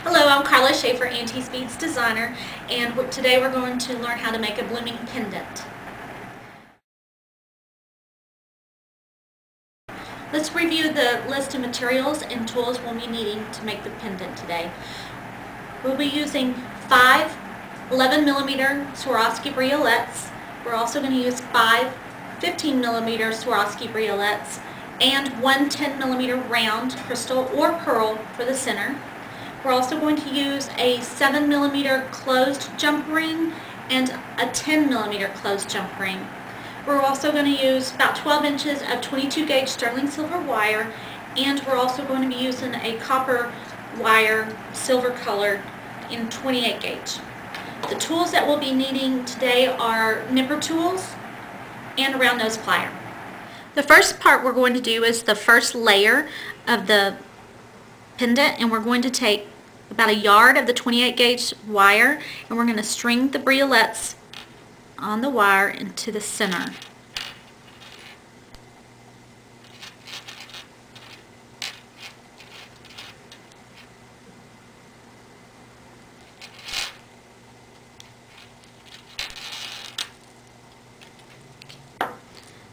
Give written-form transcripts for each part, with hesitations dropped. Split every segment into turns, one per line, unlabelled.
Hello, I'm Karla Schafer, Auntie's Beads designer, and today we're going to learn how to make a blooming pendant. Let's review the list of materials and tools we'll be needing to make the pendant today. We'll be using 5 11mm Swarovski briolettes. We're also going to use 5 15mm Swarovski briolettes and 1 10mm round crystal or pearl for the center. We're also going to use a 7mm closed jump ring and a 10mm closed jump ring. We're also going to use about 12 inches of 22 gauge sterling silver wire, and we're also going to be using a copper wire, silver colored, in 28 gauge. The tools that we'll be needing today are nipper tools and a round nose plier. The first part we're going to do is the first layer of the pendant, and we're going to take about a yard of the 28 gauge wire, and we're going to string the briolettes on the wire into the center.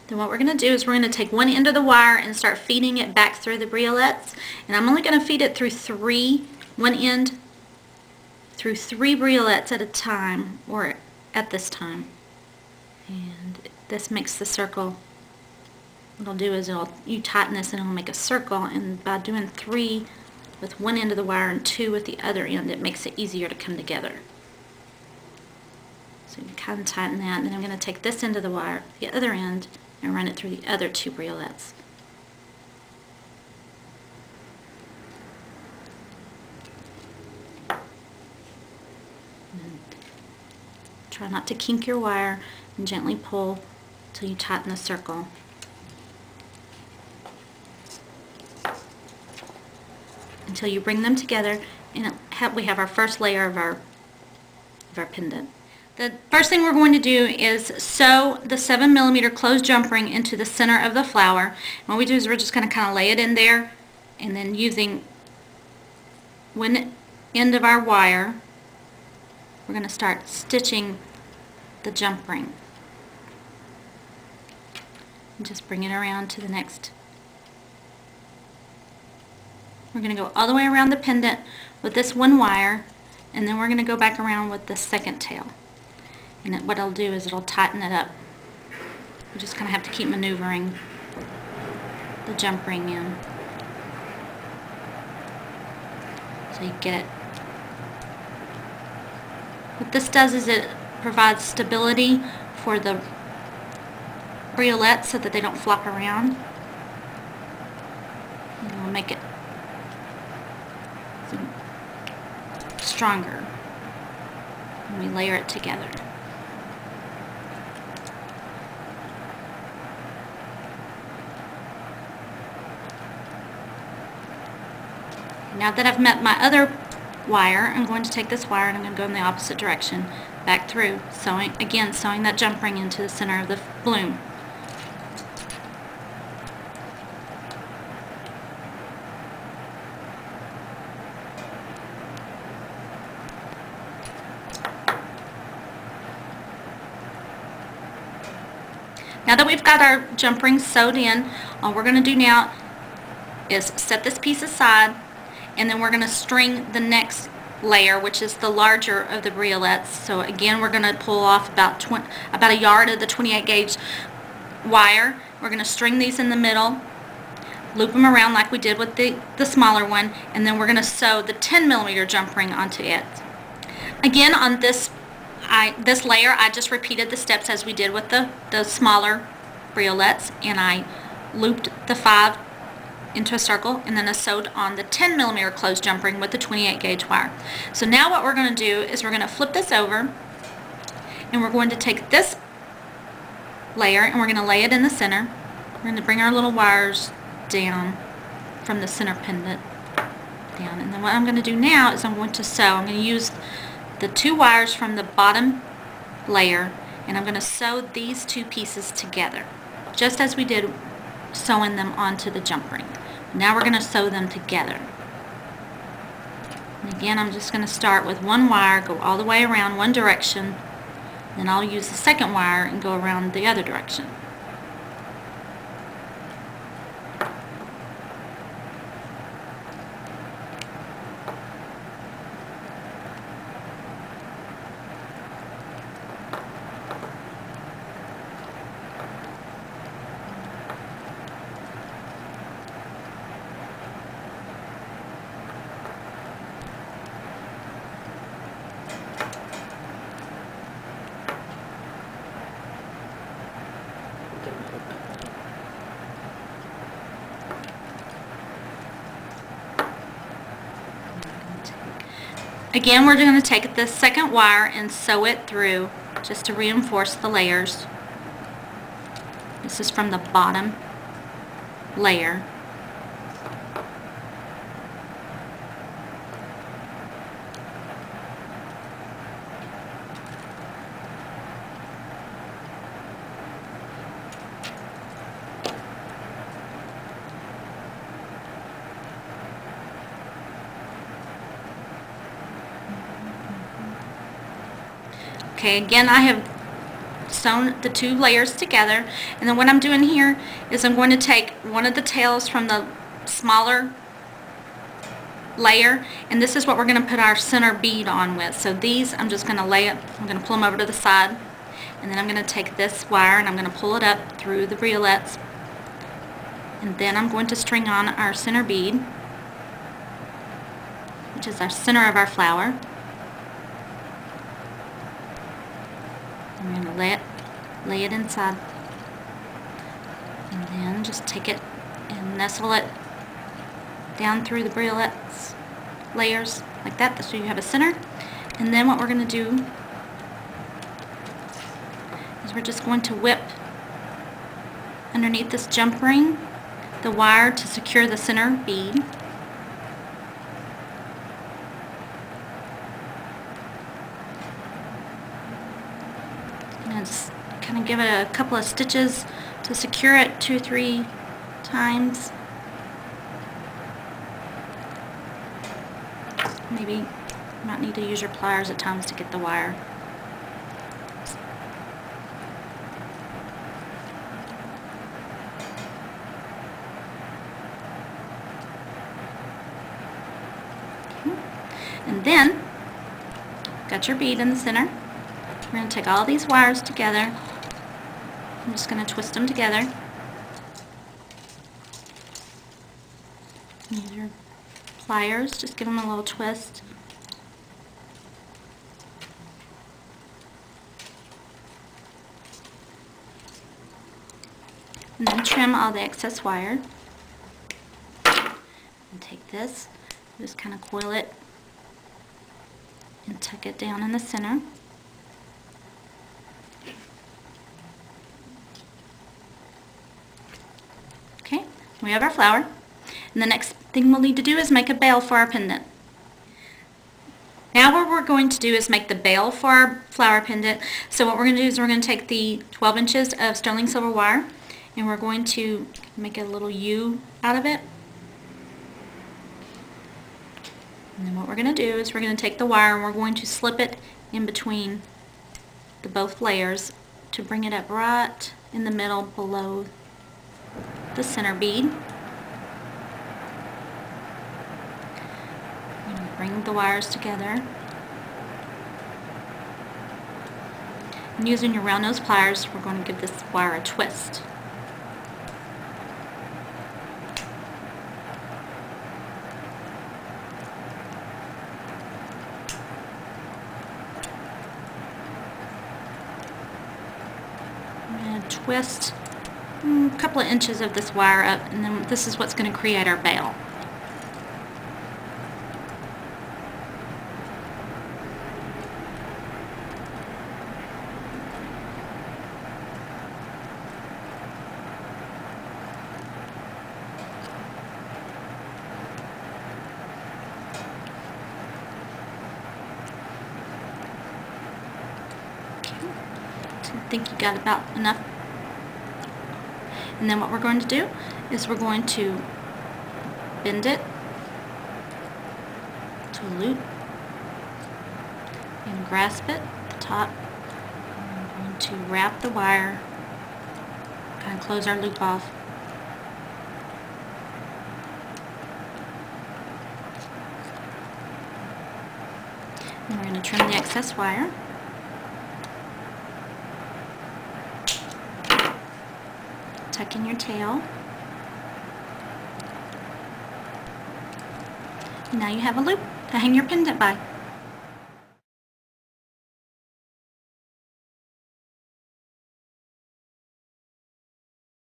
Then what we're going to do is we're going to take one end of the wire and start feeding it back through the briolettes, and I'm only going to feed it through one end through 3 briolettes at a time, or at this time. And this makes the circle. What it'll do is you tighten this and it'll make a circle, and by doing 3 with one end of the wire and 2 with the other end, it makes it easier to come together. So you kind of tighten that, and then I'm going to take this end of the wire, the other end, and run it through the other 2 briolettes. Try not to kink your wire, and gently pull till you tighten the circle. Until you bring them together, and we have our first layer of our pendant. The first thing we're going to do is sew the 7mm closed jump ring into the center of the flower. And what we do is we're just going to kind of lay it in there, and then using one end of our wire, we're going to start stitching the jump ring. And just bring it around to the next. We're going to go all the way around the pendant with this one wire, and then we're going to go back around with the second tail. And what it'll do is it'll tighten it up. You just kind of have to keep maneuvering the jump ring in so you get it. What this does is it provides stability for the briolettes so that they don't flop around. And it'll make it stronger when we layer it together. Now that I've met my other wire, I'm going to take this wire and I'm going to go in the opposite direction, back through, sewing that jump ring into the center of the bloom. Now that we've got our jump ring sewed in, all we're going to do now is set this piece aside, and then we're going to string the next layer, which is the larger of the briolettes. So again, we're going to pull off about a yard of the 28 gauge wire. We're going to string these in the middle, loop them around like we did with the smaller one, and then we're going to sew the 10mm jump ring onto it. Again, on this layer, I just repeated the steps as we did with the smaller briolettes, and I looped the 5 into a circle, and then I sewed on the 10mm closed jump ring with the 28 gauge wire. So now what we're going to do is we're going to flip this over, and we're going to take this layer and we're going to lay it in the center. We're going to bring our little wires down from the center pendant down, and then what I'm going to do now is I'm going to sew. I'm going to use the 2 wires from the bottom layer, and I'm going to sew these 2 pieces together, just as we did sewing them onto the jump ring. Now we're going to sew them together. And again, I'm just going to start with one wire, go all the way around one direction, then I'll use the second wire and go around the other direction. Again, we're going to take the second wire and sew it through just to reinforce the layers. This is from the bottom layer. Okay, again, I have sewn the two layers together, and then what I'm doing here is I'm going to take one of the tails from the smaller layer, and this is what we're going to put our center bead on with. So these, I'm just going to lay it, I'm going to pull them over to the side, and then I'm going to take this wire and I'm going to pull it up through the briolettes, and then I'm going to string on our center bead, which is our center of our flower. I'm going to lay it inside, and then just take it and nestle it down through the briolettes layers like that, so you have a center. And then what we're going to do is we're just going to whip underneath this jump ring the wire to secure the center bead. Just kind of give it a couple of stitches to secure it 2 or 3 times. Maybe you might need to use your pliers at times to get the wire. Okay. And then, got your bead in the center. We're going to take all these wires together. I'm just going to twist them together. Use your pliers, just give them a little twist. And then trim all the excess wire. And take this, just kind of coil it and tuck it down in the center. Okay, we have our flower. And the next thing we'll need to do is make a bail for our pendant. Now what we're going to do is make the bail for our flower pendant. So what we're going to do is we're going to take the 12 inches of sterling silver wire, and we're going to make a little U out of it. And then what we're going to do is we're going to take the wire and we're going to slip it in between the both layers to bring it up right in the middle below the center bead. Bring the wires together. And using your round nose pliers, we're going to give this wire a twist. I'm going to twist a couple of inches of this wire up, and then this is what's going to create our bail. I think you got about enough. And then what we're going to do is we're going to bend it, into a loop and grasp it at the top. I'm going to wrap the wire, kind of close our loop off. And we're going to trim the excess wire. Tuck in your tail. Now you have a loop to hang your pendant by.